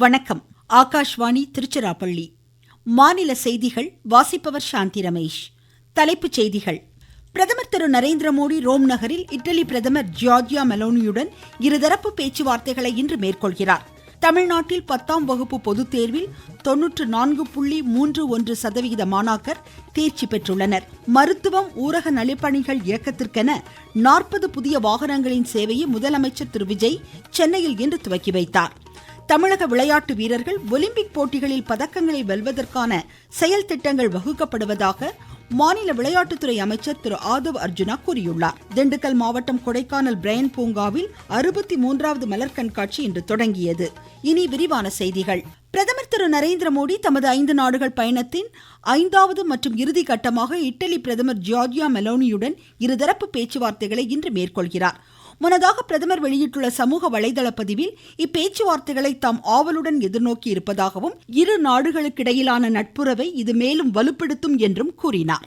வணக்கம். ஆகாஷ்வாணி திருச்சிராப்பள்ளி. மாநில செய்திகள் வாசிப்பவர் சாந்தி ரமேஷ். தலைப்புச் செய்திகள். பிரதமர் திரு நரேந்திர மோடி ரோம் நகரில் இட்டலி பிரதமர் ஜார்ஜியா மெலோனியுடன் இருதரப்பு பேச்சுவார்த்தைகளை இன்று மேற்கொள்கிறார். தமிழ்நாட்டில் 10ஆம் வகுப்பு பொதுத் தேர்வில் 94.31% மாணாக்கர் தேர்ச்சி பெற்றுள்ளனர். மருத்துவம் ஊரக நலிப்பணிகள் இயக்கத்திற்கென 40 புதிய வாகனங்களின் சேவையை முதலமைச்சர் திரு விஜய் சென்னையில் இன்று துவக்கி வைத்தார். தமிழக விளையாட்டு வீரர்கள் ஒலிம்பிக் போட்டிகளில் பதக்கங்களை வெல்வதற்கான செயல் திட்டங்கள் வகுக்கப்படுவதாக மாநில விளையாட்டுத்துறை அமைச்சர் திரு ஆதவ் அர்ஜுனா கூறியுள்ளார். திண்டுக்கல் மாவட்டம் கொடைக்கானல் பிரையன் பூங்காவில் 63வது மலர் கண்காட்சி இன்று தொடங்கியது. இனி விரிவான செய்திகள். பிரதமர் திரு நரேந்திர மோடி தமது 5 நாடுகள் பயணத்தின் 5வது மற்றும் இறுதி கட்டமாக இட்டலி பிரதமர் ஜார்ஜியா மெலோனியுடன் இருதரப்பு பேச்சுவார்த்தைகளை இன்று மேற்கொள்கிறார். முன்னதாக பிரதமர் வெளியிட்டுள்ள சமூக வலைதள பதிவில் இப்பேச்சுவார்த்தைகளை தாம் ஆவலுடன் எதிர்நோக்கி இருப்பதாகவும் இரு நாடுகளுக்கிடையிலான நட்புறவை இது மேலும் வலுப்படுத்தும் என்றும் கூறினார்.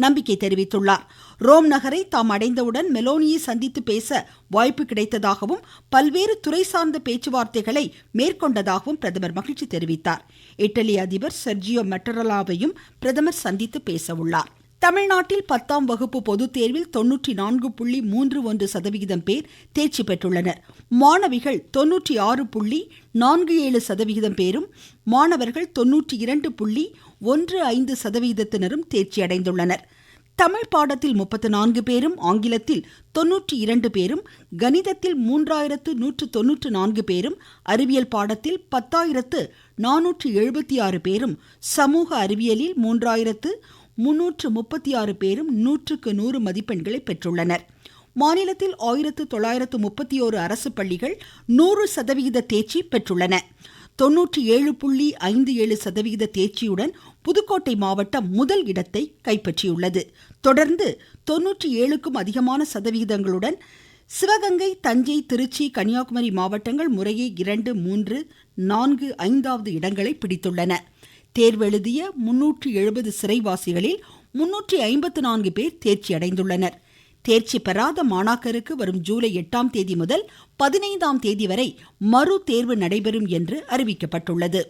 நம்பிக்கை தெரிவித்துள்ளார். ரோம் நகரை தாம் அடைந்தவுடன் மெலோனியை சந்தித்து பேச வாய்ப்பு கிடைத்ததாகவும் பல்வேறு துறை சார்ந்த பேச்சுவார்த்தைகளை மேற்கொண்டதாகவும் பிரதமர் மகிழ்ச்சி தெரிவித்தார். இட்டலி அதிபர் செர்ஜியோ மெட்டரலாவையும் பிரதமர் சந்தித்து பேச உள்ளார். தமிழ்நாட்டில் 10ஆம் வகுப்பு பொதுத் தேர்வில் 94.31% பேர் தேர்ச்சி பெற்றுள்ளனர். மாணவிகள் 96.47% பேரும் மாணவர்கள் 92.15% தேர்ச்சி அடைந்துள்ளனர். தமிழ் பாடத்தில் 34 பேரும், ஆங்கிலத்தில் 92 பேரும், கணிதத்தில் 3194 பேரும், அறிவியல் பாடத்தில் 10,476 பேரும், சமூக அறிவியலில் 3,336 பேரும் 100க்கு 100 மதிப்பெண்களை பெற்றுள்ளனர். மாநிலத்தில் 1931 அரசு பள்ளிகள் 100% தேர்ச்சி பெற்றுள்ளன. 97.57% தேர்ச்சியுடன் புதுக்கோட்டை மாவட்டம் முதல் இடத்தை கைப்பற்றியுள்ளது. தொடர்ந்து 97க்கும் அதிகமான சதவிகிதங்களுடன் சிவகங்கை, தஞ்சை, திருச்சி, கன்னியாகுமரி மாவட்டங்கள் முறையே 2, 3, 4, 5வது இடங்களை பிடித்துள்ளன. தேர்வெழுதிய 370 சிறைவாசிகளில் 354 பேர் தேர்ச்சி அடைந்துள்ளனர். தேர்ச்சி பெறாத மாணாக்கருக்கு வரும் ஜூலை 8ஆம் தேதி முதல் 15ஆம் தேதி வரை மறு தேர்வு நடைபெறும் என்று அறிவிக்கப்பட்டுள்ளது.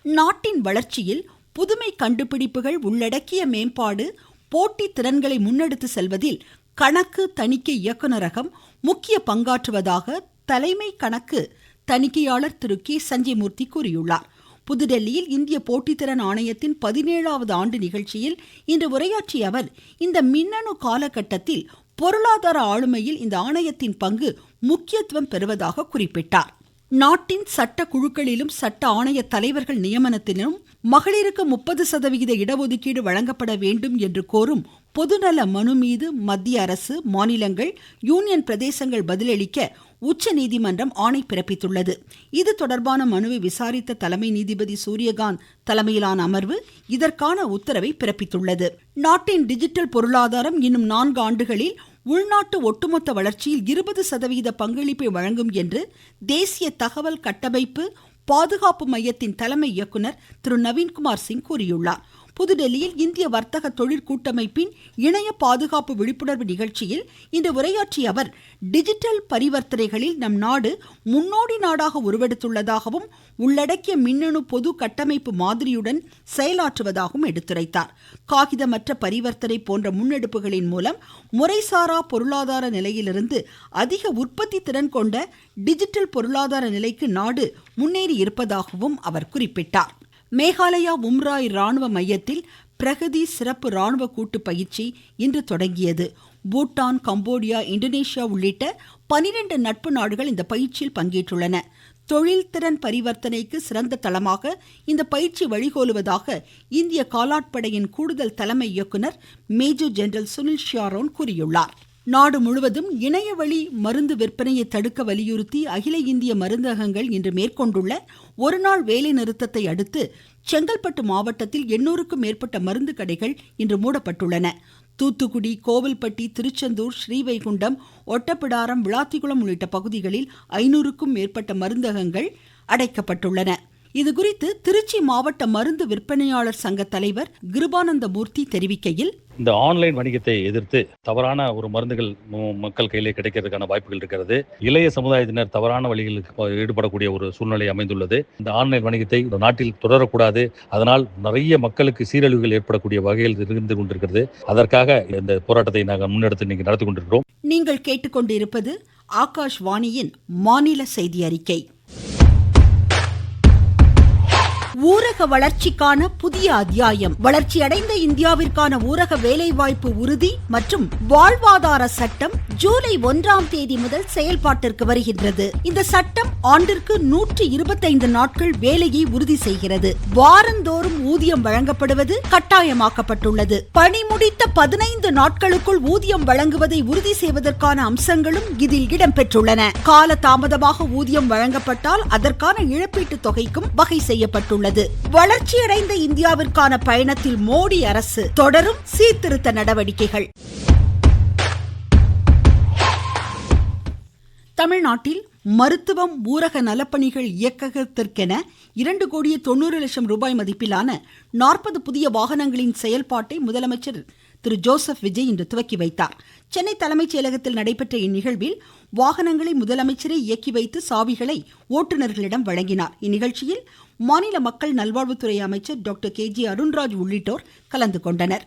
நாட்டின் வளர்ச்சியில் புதுமை கண்டுபிடிப்புகள் உள்ளடக்கிய மேம்பாடு, போட்டி திறன்களை முன்னெடுத்து செல்வதில் கணக்கு தணிக்கை இயக்குநரகம் முக்கிய பங்காற்றுவதாக தலைமை கணக்கு தணிக்கையாளர் திரு கே சஞ்சய் மூர்த்தி கூறியுள்ளார். புதுடெல்லியில் இந்திய போட்டித்திறன் ஆணையத்தின் 17வது ஆண்டு நிகழ்ச்சியில் இன்று உரையாற்றிய அவர், இந்த மின்னணு காலகட்டத்தில் பொருளாதார ஆளுமையில் இந்த ஆணையத்தின் பங்கு முக்கியத்துவம் பெறுவதாக குறிப்பிட்டார். நாட்டின் சட்ட குழுக்களிலும் சட்ட ஆணைய தலைவர்கள் நியமனத்திலும் மகளிருக்கு 30% இடஒதுக்கீடு வழங்கப்பட வேண்டும் என்று கோரும் பொதுநல மனு மீது மத்திய அரசு, மாநிலங்கள், யூனியன் பிரதேசங்கள் பதிலளிக்க உச்சநீதிமன்றம் ஆணை பிறப்பித்துள்ளது. இது தொடர்பான மனுவை விசாரித்த தலைமை நீதிபதி சூரியகாந்த் தலைமையிலான அமர்வு இதற்கான உத்தரவை பிறப்பித்துள்ளது. நாட்டின் டிஜிட்டல் பொருளாதாரம் இன்னும் 4 ஆண்டுகளில் உள்நாட்டு ஒட்டுமொத்த வளர்ச்சியில் 20% பங்களிப்பை வழங்கும் என்று தேசிய தகவல் கட்டமைப்பு பாதுகாப்பு மையத்தின் தலைமை இயக்குனர் திரு நவீன்குமார் சிங் கூறியுள்ளார். புதுடெல்லியில் இந்திய வர்த்தக தொழிற் கூட்டமைப்பின் இணைய பாதுகாப்பு விழிப்புணர்வு நிகழ்ச்சியில் இன்று உரையாற்றிய அவர், டிஜிட்டல் பரிவர்த்தனைகளில் நம் நாடு முன்னோடி நாடாக உருவெடுத்துள்ளதாகவும் உள்ளடக்கிய மின்னணு பொது கட்டமைப்பு மாதிரியுடன் செயலாற்றுவதாகவும் எடுத்துரைத்தார். காகிதமற்ற பரிவர்த்தனை போன்ற முன்னெடுப்புகளின் மூலம் முறைசாரா பொருளாதார நிலையிலிருந்து அதிக உற்பத்தி திறன் கொண்ட டிஜிட்டல் பொருளாதார நிலைக்கு நாடு முன்னேறி இருப்பதாகவும் அவர் குறிப்பிட்டார். மேகாலயா உம்ராய் ராணுவ மையத்தில் பிரகதி சிறப்பு ராணுவ கூட்டு பயிற்சி இன்று தொடங்கியது. பூட்டான், கம்போடியா, இந்தோனேஷியா உள்ளிட்ட 12 நட்பு நாடுகள் இந்த பயிற்சியில் பங்கேற்றுள்ளன. தொழில்திறன் பரிவர்த்தனைக்கு சிறந்த தளமாக இந்த பயிற்சி வழிகோலுவதாக இந்திய காலாட்படையின் கூடுதல் தலைமை இயக்குனர் மேஜர் ஜெனரல் சுனில் ஷியாரோன் கூறியுள்ளார். நாடு முழுவதும் இணையவழி மருந்து விற்பனையை தடுக்க வலியுறுத்தி அகில இந்திய மருந்தகங்கள் இன்று மேற்கொண்டுள்ள ஒருநாள் வேலை நிறுத்தத்தை அடுத்து செங்கல்பட்டு மாவட்டத்தில் 800க்கும் மேற்பட்ட மருந்து கடைகள் இன்று மூடப்பட்டுள்ளன. தூத்துக்குடி, கோவில்பட்டி, திருச்செந்தூர், ஸ்ரீவைகுண்டம், ஒட்டப்பிடாரம், விளாத்திகுளம் உள்ளிட்ட பகுதிகளில் 500க்கும் மேற்பட்ட மருந்தகங்கள் அடைக்கப்பட்டுள்ளன. இதுகுறித்து திருச்சி மாவட்ட மருந்து விற்பனையாளர் சங்க தலைவர் கிருபானந்த மூர்த்தி தெரிவிக்கையில், இந்த ஆன்லைன் வணிகத்தை எதிர்த்து தவறான ஒரு மருந்துகள் மக்கள் கையிலே கிடைக்கிறதுக்கான வாய்ப்புகள் இருக்கிறது. இளைய சமுதாயத்தினர் தவறான வழிகளுக்கு ஈடுபடக்கூடிய ஒரு சூழ்நிலை அமைந்துள்ளது. இந்த ஆன்லைன் வணிகத்தை நாட்டில் தொடரக்கூடாது. அதனால் நிறைய மக்களுக்கு சீரழிவுகள் ஏற்படக்கூடிய வகையில் இருந்து கொண்டிருக்கிறது. அதற்காக இந்த போராட்டத்தை நாங்கள் முன்னெடுத்து இன்னைக்கு நடத்தி கொண்டிருக்கிறோம். நீங்கள் கேட்டுக்கொண்டிருப்பது ஆகாஷ்வாணியின் மாநில செய்தி அறிக்கை. ஊரக வளர்ச்சிக்கான புதிய அத்தியாயம். வளர்ச்சியடைந்த இந்தியாவிற்கான ஊரக வேலைவாய்ப்பு உறுதி மற்றும் வாழ்வாதார சட்டம் ஜூலை 1ஆம் தேதி முதல் செயல்பாட்டிற்கு வருகின்றது. இந்த சட்டம் ஆண்டிற்கு 125 நாட்கள் வேலையை உறுதி செய்கிறது. வாரந்தோறும் ஊதியம் வழங்கப்படுவது கட்டாயமாக்கப்பட்டுள்ளது. பணி முடித்த 15 நாட்களுக்குள் ஊதியம் வழங்குவதை உறுதி செய்வதற்கான அம்சங்களும் இதில் இடம்பெற்றுள்ளன. கால தாமதமாக ஊதியம் வழங்கப்பட்டால் அதற்கான இழப்பீட்டுத் தொகைக்கும் வகை செய்யப்பட்டுள்ளது. வளர்ச்சியடைந்த இந்தியாவிற்கான பயணத்தில் மோடி அரசு தொடரும் சீர்திருத்த நடவடிக்கைகள். தமிழ்நாட்டில் மருத்துவம் ஊரக நலப்பணிகள் இயக்ககத்திற்கென 2,90,00,000 ரூபாய் மதிப்பிலான 40 புதிய வாகனங்களின் செயல்பாட்டை முதலமைச்சர் திரு ஜோசப் விஜய் இன்று துவக்கி வைத்தார். சென்னை தலைமைச் செயலகத்தில் நடைபெற்ற இந்நிகழ்வில் வாகனங்களை முதலமைச்சரே இயக்கி வைத்து சாவிகளை ஓட்டுநர்களிடம் வழங்கினார். இந்நிகழ்ச்சியில் மாநில மக்கள் நல்வாழ்வுத்துறை அமைச்சர் டாக்டர் KG அருண்ராஜ் உள்ளிட்டோர் கலந்து கொண்டனர்.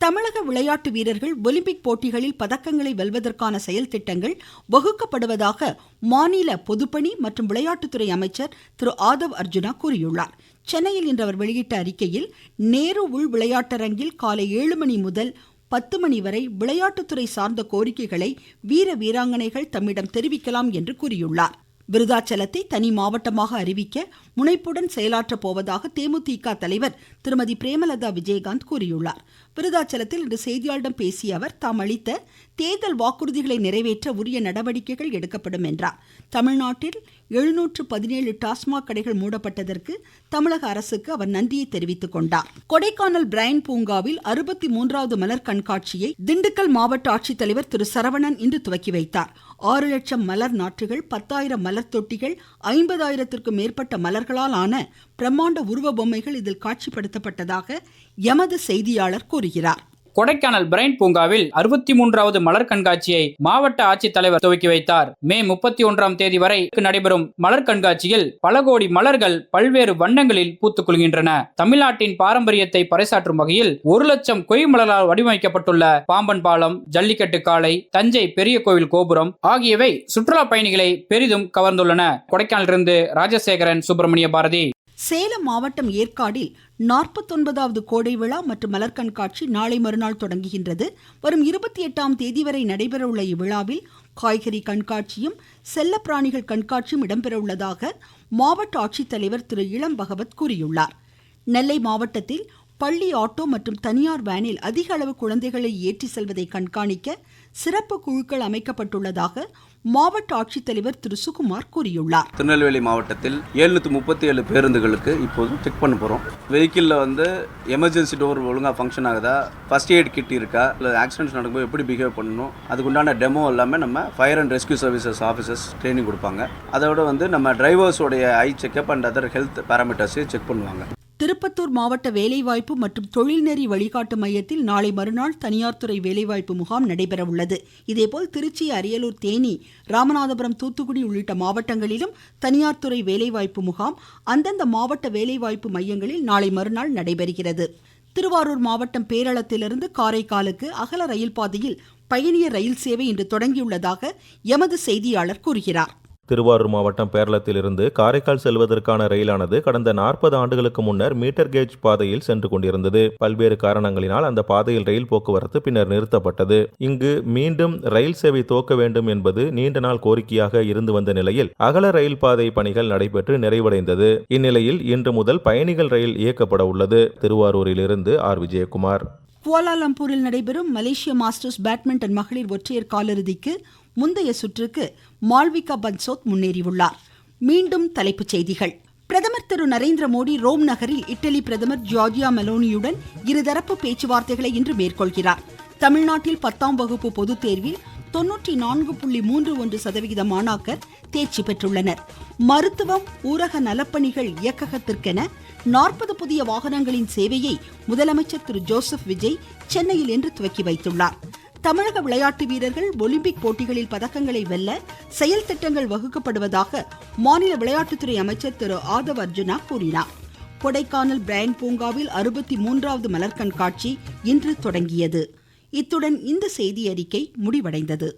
தமிழக விளையாட்டு வீரர்கள் ஒலிம்பிக் போட்டிகளில் பதக்கங்களை வெல்வதற்கான செயல் திட்டங்கள் வகுக்கப்படுவதாக மாநில பொதுப்பணி மற்றும் விளையாட்டுத்துறை அமைச்சர் திரு ஆதவ் அர்ஜுனா கூறியுள்ளார். சென்னையில் இன்று அவர் வெளியிட்ட அறிக்கையில், நேரு உள் விளையாட்டரங்கில் காலை 7 மணி முதல் 10 மணி வரை விளையாட்டுத்துறை சார்ந்த கோரிக்கைகளை வீர வீராங்கனைகள் தம்மிடம் தெரிவிக்கலாம் என்று கூறியுள்ளார். விருதாச்சலத்தை தனி மாவட்டமாக அறிவிக்க முனைப்புடன் செயலாற்றப் போவதாக தேமுதிக தலைவர் திருமதி பிரேமலதா விஜயகாந்த் கூறியுள்ளார். விருதாச்சலத்தில் இன்று செய்தியாளர்களிடம் பேசிய அவர், தாம் அளித்த தேர்தல் வாக்குறுதிகளை நிறைவேற்ற உரிய நடவடிக்கைகள் எடுக்கப்படும் என்றார். தமிழ்நாட்டில் 717 டாஸ்மாக் கடைகள் மூடப்பட்டதற்கு தமிழக அரசுக்கு அவர் நன்றியை தெரிவித்துக் கொண்டார். கொடைக்கானல் பிரைன் பூங்காவில் 63வது மலர் கண்காட்சியை திண்டுக்கல் மாவட்ட ஆட்சித்தலைவர் திரு சரவணன் இன்று துவக்கி வைத்தார். 6 லட்சம் மலர் நாற்றுகள், 10,000 மலர் தொட்டிகள், 50,000த்திற்கும் மேற்பட்ட மலர்களால் ஆன பிரம்மாண்ட உருவ பொம்மைகள் இதில் காட்சிப்படுத்தப்பட்டதாக எமது செய்தியாளர் கூறுகிறார். கொடைக்கானல் பிரைன் பூங்காவில் 63வது மலர் கண்காட்சியை மாவட்ட ஆட்சித்தலைவர் துவக்கி வைத்தார். மே 31ஆம் தேதி வரை நடைபெறும் மலர் கண்காட்சியில் பல கோடி மலர்கள் பல்வேறு வண்ணங்களில் பூத்துக் குலுங்கின்றன. தமிழ்நாட்டின் பாரம்பரியத்தை பறைசாற்றும் வகையில் 1 லட்சம் கொய் மலரால் வடிவமைக்கப்பட்டுள்ள பாம்பன் பாலம், ஜல்லிக்கட்டு காளை, தஞ்சை பெரிய கோவில் கோபுரம் ஆகியவை சுற்றுலா பயணிகளை பெரிதும் கவர்ந்துள்ளன. கொடைக்கானலிருந்து ராஜசேகரன், சுப்பிரமணிய பாரதி. சேலம் மாவட்டம் ஏற்காடில் 49வது கோடை விழா மற்றும் மலர் கண்காட்சி நாளை மறுநாள் தொடங்குகின்றது. வரும் 28ஆம் தேதி வரை நடைபெறவுள்ள இவ்விழாவில் காய்கறி கண்காட்சியும் செல்லப்பிராணிகள் கண்காட்சியும் இடம்பெறவுள்ளதாக மாவட்ட ஆட்சித்தலைவர் திரு இளம் பகவத் கூறியுள்ளார். நெல்லை மாவட்டத்தில் பள்ளி ஆட்டோ மற்றும் தனியார் வேனில் அதிக அளவு குழந்தைகளை ஏற்றி செல்வதை கண்காணிக்க சிறப்பு குழுக்கள் அமைக்கப்பட்டுள்ளதாக மாவட்ட ஆட்சித்தலைவர் திரு சுகுமார் கூறியுள்ளார். திருநெல்வேலி மாவட்டத்தில் 737 பேருந்துகளுக்கு இப்போது செக் பண்ண போகிறோம். வெஹிக்கிளில் எமர்ஜென்சி டோர் ஒழுங்காக ஃபங்க்ஷன் ஆகுதா, ஃபர்ஸ்ட் எய்ட் கிட் இருக்கா, இல்லை ஆக்சிடென்ட்ஸ் நடக்கும்போது எப்படி பிஹேவ் பண்ணணும், அதுக்குண்டான டெமோ எல்லாமே நம்ம fire and rescue services officers training கொடுப்பாங்க. அதோட நம்ம டிரைவர்ஸோடைய eye checkup and other health பேராமீட்டர்ஸையும் செக் பண்ணுவாங்க. திருப்பத்தூர் மாவட்ட வேலைவாய்ப்பு மற்றும் தொழில்நெறி வழிகாட்டு மையத்தில் நாளை மறுநாள் தனியார் துறை வேலைவாய்ப்பு முகாம் நடைபெற உள்ளது. இதேபோல் திருச்சி, அரியலூர், தேனி, ராமநாதபுரம், தூத்துக்குடி உள்ளிட்ட மாவட்டங்களிலும் தனியார் துறை வேலைவாய்ப்பு முகாம் அந்தந்த மாவட்ட வேலைவாய்ப்பு மையங்களில் நாளை மறுநாள் நடைபெறுகிறது. திருவாரூர் மாவட்டம் பேரளத்திலிருந்து காரைக்காலுக்கு அகல ரயில் பாதையில் பயணியர் ரயில் சேவை இன்று தொடங்கியுள்ளதாக எமது செய்தியாளர் கூறுகிறார். திருவாரூர் மாவட்டம் பேரளத்திலிருந்து காரைக்கால் செல்வதற்கான ரயிலானது கடந்த 40 ஆண்டுகளுக்கு முன்னர் மீட்டர் கேஜ் பாதையில் சென்று கொண்டிருந்தது. பல்வேறு காரணங்களினால் அந்த பாதையில் ரயில் போக்குவரத்து பின்னர் நிறுத்தப்பட்டது. இங்கு மீண்டும் ரயில் சேவை துவக்க வேண்டும் என்பது நீண்ட நாள் கோரிக்கையாக இருந்து வந்த நிலையில் அகல ரயில் பாதை பணிகள் நடைபெற்று நிறைவடைந்தது. இந்நிலையில் இன்று முதல் பயணிகள் ரயில் இயக்கப்பட உள்ளது. திருவாரூரிலிருந்து ஆர். விஜயகுமார். குவாலாலம்பூரில் நடைபெறும் மலேசிய மாஸ்டர்ஸ் பேட்மிண்டன் மகளிர் ஒற்றையர் காலிறுதிக்கு முந்தைய சுற்றுக்கு மால்விகா பன்சோத் முன்னேறியுள்ளார். மீண்டும் தலைப்புச் செய்திகள். பிரதமர் திரு நரேந்திர மோடி ரோம் நகரில் இட்டலி பிரதமர் ஜார்ஜியா மெலோனியுடன் இருதரப்பு பேச்சுவார்த்தைகளை இன்று மேற்கொள்கிறார். தமிழ்நாட்டில் 10ஆம் வகுப்பு பொதுத் தேர்வில் 94.31% மாணாக்கர் தேர்ச்சி பெற்றுள்ளனர். மருத்துவம் ஊரக நலப்பணிகள் இயக்ககத்திற்கென 40 புதிய வாகனங்களின் சேவையை முதலமைச்சர் திரு ஜோசப் விஜய் சென்னையில் இன்று துவக்கி வைத்துள்ளார். தமிழக விளையாட்டு வீரர்கள் ஒலிம்பிக் போட்டிகளில் பதக்கங்களை வெல்ல செயல் திட்டங்கள் வகுக்கப்படுவதாக மாநில விளையாட்டுத்துறை அமைச்சர் திரு ஆதவ் அர்ஜுனா கூறினார். கொடைக்கானல் பிரையன் பூங்காவில் 63வது மலர் கண்காட்சி இன்று தொடங்கியது. இத்துடன் இந்த செய்தி அறிக்கை முடிவடைந்தது.